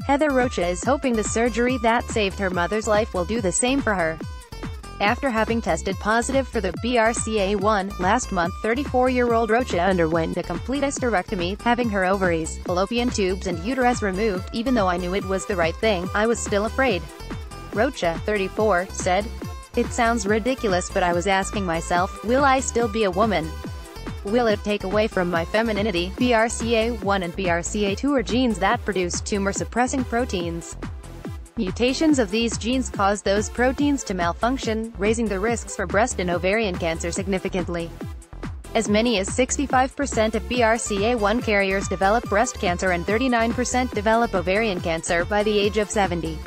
Heather Rocha is hoping the surgery that saved her mother's life will do the same for her. After having tested positive for the BRCA1, last month 34-year-old Rocha underwent a complete hysterectomy, having her ovaries, fallopian tubes and uterus removed. Even though I knew it was the right thing, I was still afraid. Rocha, 34, said, "It sounds ridiculous, but I was asking myself, will I still be a woman? Will it take away from my femininity?" BRCA1 and BRCA2 are genes that produce tumor-suppressing proteins. Mutations of these genes cause those proteins to malfunction, raising the risks for breast and ovarian cancer significantly. As many as 65% of BRCA1 carriers develop breast cancer and 39% develop ovarian cancer by the age of 70.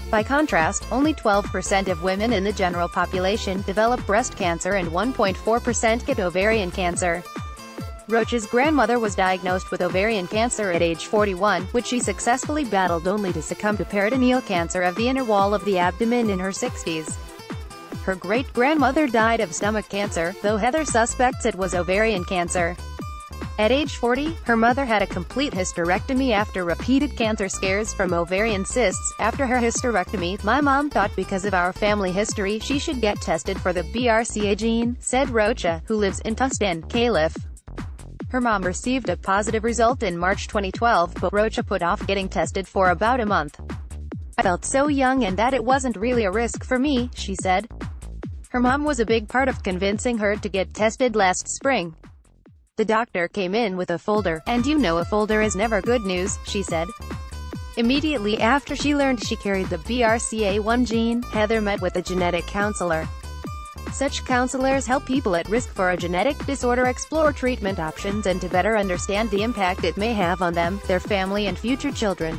By contrast, only 12% of women in the general population develop breast cancer and 1.4% get ovarian cancer. Rocha's grandmother was diagnosed with ovarian cancer at age 41, which she successfully battled only to succumb to peritoneal cancer of the inner wall of the abdomen in her 60s. Her great-grandmother died of stomach cancer, though Heather suspects it was ovarian cancer. At age 40, her mother had a complete hysterectomy after repeated cancer scares from ovarian cysts. After her hysterectomy, my mom thought because of our family history she should get tested for the BRCA gene, said Rocha, who lives in Tustin, Caliph. Her mom received a positive result in March 2012, but Rocha put off getting tested for about a month. "I felt so young and that it wasn't really a risk for me," she said. Her mom was a big part of convincing her to get tested last spring. "The doctor came in with a folder, and you know a folder is never good news," she said. Immediately after she learned she carried the BRCA1 gene, Heather met with a genetic counselor. Such counselors help people at risk for a genetic disorder explore treatment options and to better understand the impact it may have on them, their family and future children.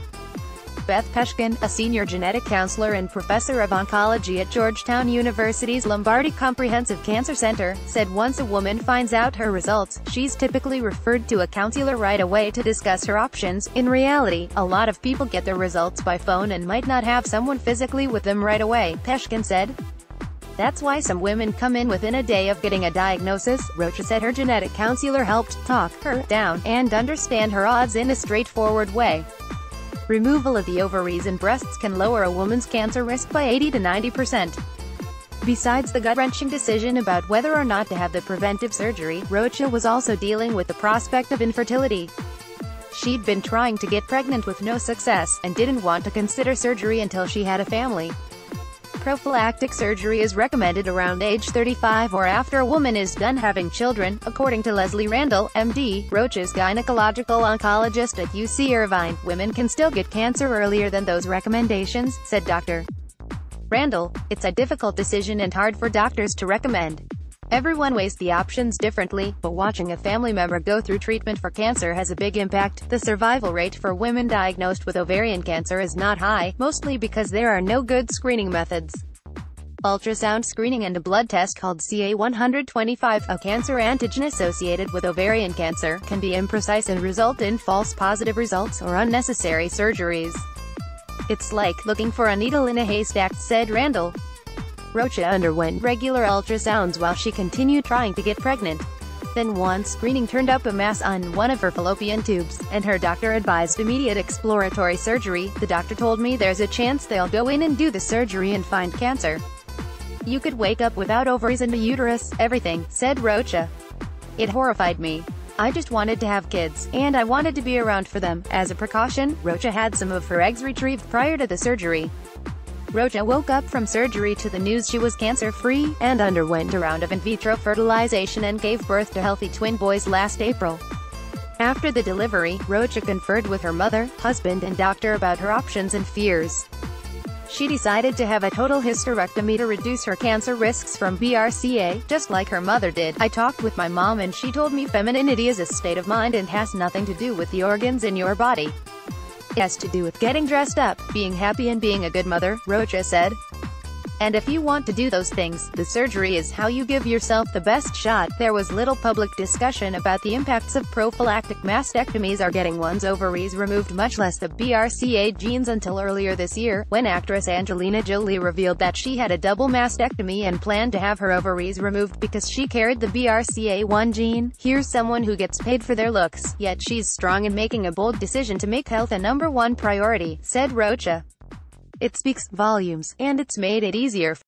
Beth Peshkin, a senior genetic counselor and professor of oncology at Georgetown University's Lombardi Comprehensive Cancer Center, said once a woman finds out her results, she's typically referred to a counselor right away to discuss her options. In reality, a lot of people get their results by phone and might not have someone physically with them right away, Peshkin said. That's why some women come in within a day of getting a diagnosis. Rocha said her genetic counselor helped talk her down and understand her odds in a straightforward way. Removal of the ovaries and breasts can lower a woman's cancer risk by 80 to 90%. Besides the gut-wrenching decision about whether or not to have the preventive surgery, Rocha was also dealing with the prospect of infertility. She'd been trying to get pregnant with no success, and didn't want to consider surgery until she had a family. Prophylactic surgery is recommended around age 35 or after a woman is done having children, according to Leslie Randall, MD, Rocha's gynecological oncologist at UC Irvine. Women can still get cancer earlier than those recommendations, said Dr. Randall. It's a difficult decision and hard for doctors to recommend. Everyone weighs the options differently, but watching a family member go through treatment for cancer has a big impact. The survival rate for women diagnosed with ovarian cancer is not high, mostly because there are no good screening methods. Ultrasound screening and a blood test called CA-125, a cancer antigen associated with ovarian cancer, can be imprecise and result in false positive results or unnecessary surgeries. It's like looking for a needle in a haystack, said Randall. Rocha underwent regular ultrasounds while she continued trying to get pregnant. Then one screening turned up a mass on one of her fallopian tubes, and her doctor advised immediate exploratory surgery. "The doctor told me there's a chance they'll go in and do the surgery and find cancer. You could wake up without ovaries and a uterus, everything," said Rocha. "It horrified me. I just wanted to have kids, and I wanted to be around for them." As a precaution, Rocha had some of her eggs retrieved prior to the surgery. Rocha woke up from surgery to the news she was cancer-free, and underwent a round of in vitro fertilization and gave birth to healthy twin boys last April. After the delivery, Rocha conferred with her mother, husband and doctor about her options and fears. She decided to have a total hysterectomy to reduce her cancer risks from BRCA, just like her mother did. "I talked with my mom and she told me femininity is a state of mind and has nothing to do with the organs in your body. It has to do with getting dressed up, being happy and being a good mother," Rocha said. And if you want to do those things, the surgery is how you give yourself the best shot. There was little public discussion about the impacts of prophylactic mastectomies or getting one's ovaries removed, much less the BRCA genes, until earlier this year, when actress Angelina Jolie revealed that she had a double mastectomy and planned to have her ovaries removed because she carried the BRCA1 gene. Here's someone who gets paid for their looks, yet she's strong in making a bold decision to make health a #1 priority, said Rocha. It speaks volumes, and it's made it easier